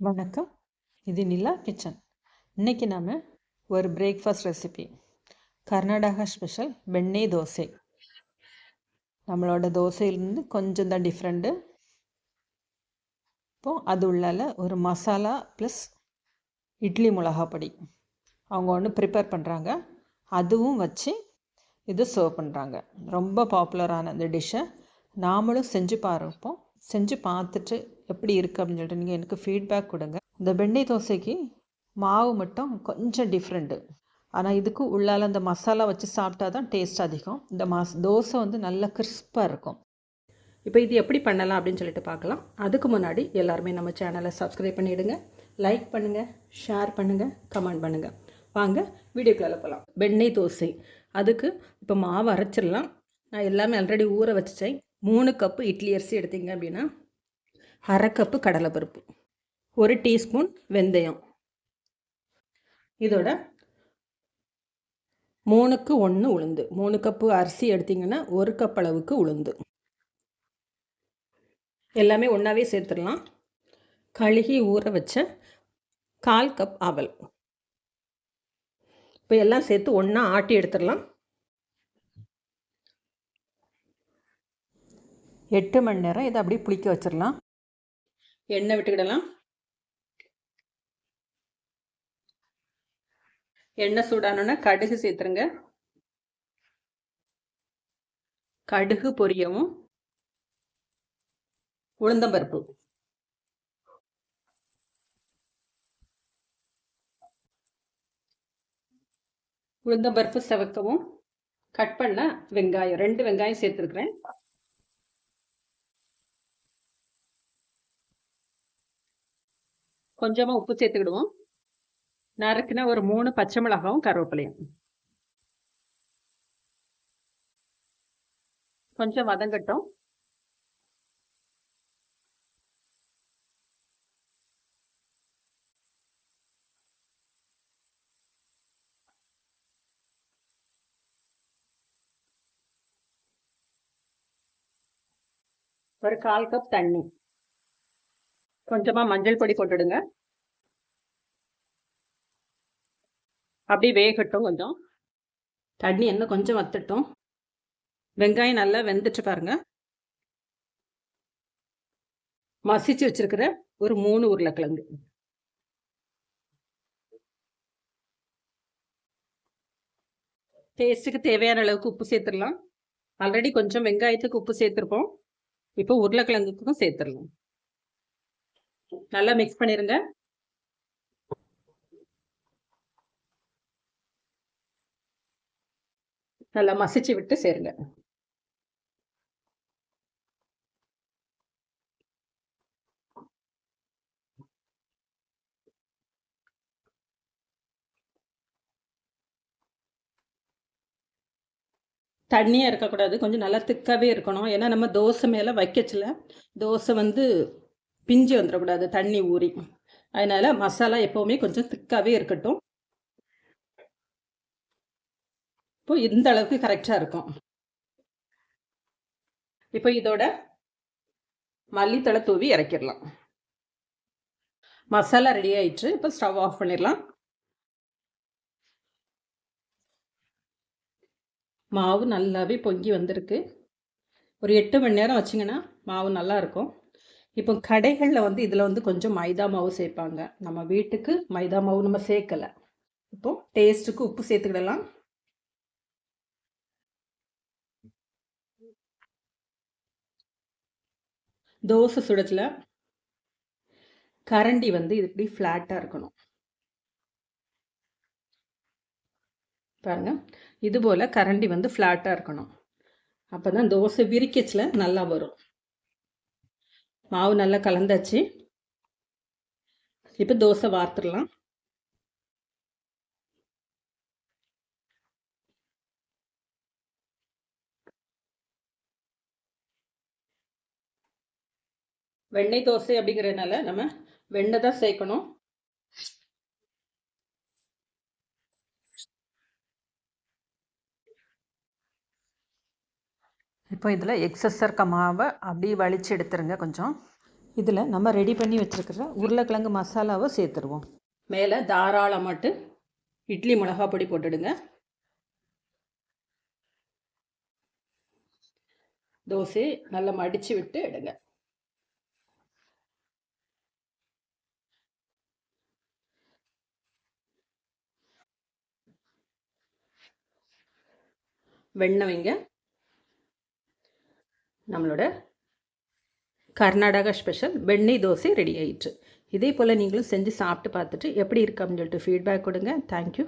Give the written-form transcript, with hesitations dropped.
வணக்கம். இது நிலா கிச்சன். இன்றைக்கி நாம் ஒரு பிரேக்ஃபாஸ்ட் ரெசிபி, கர்நாடகா ஸ்பெஷல் வெண்ணெய் தோசை. நம்மளோட தோசையிலேருந்து கொஞ்சம் தான் டிஃப்ரெண்ட்டு. இப்போது அது உள்ளால ஒரு மசாலா ப்ளஸ் இட்லி மிளகா பொடி அவங்க ஒன்று ப்ரிப்பேர் பண்ணுறாங்க. அதுவும் வச்சு இது சர்வ் பண்ணுறாங்க. ரொம்ப பாப்புலரான இந்த டிஷ்ஷை நாமளும் செஞ்சு பார்ப்போம். செஞ்சு பார்த்துட்டு எப்படி இருக்குது அப்படின்னு சொல்லிட்டு நீங்கள் எனக்கு ஃபீட்பேக் கொடுங்க. இந்த வெண்ணெய் தோசைக்கு மாவு மட்டும் கொஞ்சம் டிஃப்ரெண்ட்டு. ஆனால் இதுக்கு உள்ளால் அந்த மசாலா வச்சு சாப்பிட்டா தான் டேஸ்ட் அதிகம். இந்த தோசை வந்து நல்லா கிறிஸ்பாக இருக்கும். இப்போ இது எப்படி பண்ணலாம் அப்படின்னு சொல்லிட்டு பார்க்கலாம். அதுக்கு முன்னாடி எல்லாருமே நம்ம சேனலை சப்ஸ்கிரைப் பண்ணிவிடுங்க, லைக் பண்ணுங்கள், ஷேர் பண்ணுங்கள், கமெண்ட் பண்ணுங்கள். வாங்க வீடியோக்குள்ளே போகலாம். வெண்ணெய் தோசை அதுக்கு இப்போ மாவு அரைச்சிடலாம். நான் எல்லாமே ஆல்ரெடி ஊற வச்சுட்டேன். 3 கப்பு இட்லி அரிசி எடுத்திங்க அப்படின்னா 1/2 கப்பு கடலைப்பருப்பு, 1 டீஸ்பூன் வெந்தயம், இதோட 3க்கு 1 உளுந்து. 3 கப்பு அரிசி எடுத்திங்கன்னா 1 கப் அளவுக்கு உளுந்து. எல்லாமே ஒன்றாவே சேர்த்துடலாம். கழுகி ஊற வச்ச 1/4 கப் அவல். இப்போ எல்லாம் சேர்த்து ஒன்றா ஆட்டி எடுத்துடலாம். 8 மணி நேரம் இதை அப்படியே புளிக்க வச்சிடலாம். எண்ணெய் விட்டுக்கிடலாம். எண்ணெய் சூடானோன்னா கடுகு சேர்த்துருங்க. கடுகு பொரியவும் உளுந்தம்பருப்பு, உளுந்தம்பருப்பு செவக்கவும் கட் பண்ண வெங்காயம், 2 வெங்காயம் சேர்த்துருக்குறேன். கொஞ்சமாக உப்பு சேர்த்துக்கிடுவோம். நறுக்குனா ஒரு 3 பச்சை மிளகாவும் கருவேப்பிலையும் கொஞ்சம் வதங்கட்டும். ஒரு 1/4 கப் தண்ணி, கொஞ்சமாக மஞ்சள் பொடி போட்டுடுங்க. அப்படியே வேகட்டும். கொஞ்சம் தண்ணி என்ன கொஞ்சம் வத்தட்டும். வெங்காயம் நல்லா வெந்துட்டு பாருங்க. மசிச்சு வச்சிருக்கிற ஒரு 3 உருளைக்கிழங்கு, டேஸ்ட்டுக்கு தேவையான அளவுக்கு உப்பு சேர்த்துடலாம். ஆல்ரெடி கொஞ்சம் வெங்காயத்துக்கு உப்பு சேர்த்துருப்போம். இப்போ உருளைக்கிழங்குக்கும் சேர்த்துடலாம். நல்லா மிக்ஸ் பண்ணிடுங்க. நல்லா மசிச்சு விட்டு சேருங்க. தண்ணியாக இருக்கக்கூடாது, கொஞ்சம் நல்லா திக்காகவே இருக்கணும். ஏன்னா நம்ம தோசை மேலே வைக்கச்சில தோசை வந்து பிஞ்சு வந்துடக்கூடாது தண்ணி ஊறி. அதனால் மசாலா எப்போவுமே கொஞ்சம் திக்காகவே இருக்கட்டும். இப்போ இந்த அளவுக்கு கரெக்டாக இருக்கும். இப்போ இதோட மல்லித்தழை தூவி இறக்கிடலாம். மசாலா ரெடி ஆயிடுச்சு. இப்போ ஸ்டவ் ஆஃப் பண்ணிடலாம். மாவு நல்லாவே பொங்கி வந்திருக்கு. ஒரு 8 மணி நேரம் வச்சிங்கன்னா மாவு நல்லா இருக்கும். இப்போ கடைகளில் வந்து இதில் வந்து கொஞ்சம் மைதா மாவு சேர்ப்பாங்க. நம்ம வீட்டுக்கு மைதா மாவு நம்ம சேர்க்கலை. இப்போது டேஸ்ட்டுக்கு உப்பு சேர்த்துக்கிடலாம். தோசை சுடத்தில் கரண்டி வந்து இது இப்படி ஃப்ளாட்டாக இருக்கணும் பாருங்க. இது போல் கரண்டி வந்து ஃப்ளாட்டாக இருக்கணும். அப்போ தான் தோசை விரிக்கச்சில் நல்லா வரும். மாவு நல்லா கலந்தாச்சு. இப்போ தோசை வார்த்துடலாம். வெண்ணெய் தோசை அப்படிங்கிறதுனால நம்ம வெண்ணெய் தான் சேர்க்கணும். இப்போ இதில் எக்ஸஸ் இருக்க மாவை அப்படியே வலிச்சு எடுத்துருங்க கொஞ்சம். இதில் நம்ம ரெடி பண்ணி வச்சுருக்கிற உருளைக்கிழங்கு மசாலாவை சேர்த்துருவோம். மேலே தாராளமாட்டு இட்லி மிளகா பொடி போட்டுடுங்க. தோசை நல்லா மடித்து விட்டு எடுங்க. வெண்ணெய் வைங்க. நம்மளோட கர்நாடகா ஸ்பெஷல் வெண்ணெய் தோசை ரெடி ஆயிடுச்சு. இதே போல் நீங்களும் செஞ்சு சாப்பிட்டு பார்த்துட்டு எப்படி இருக்கு அப்படின்னு சொல்லிட்டு ஃபீட்பேக் கொடுங்க. தேங்க்யூ.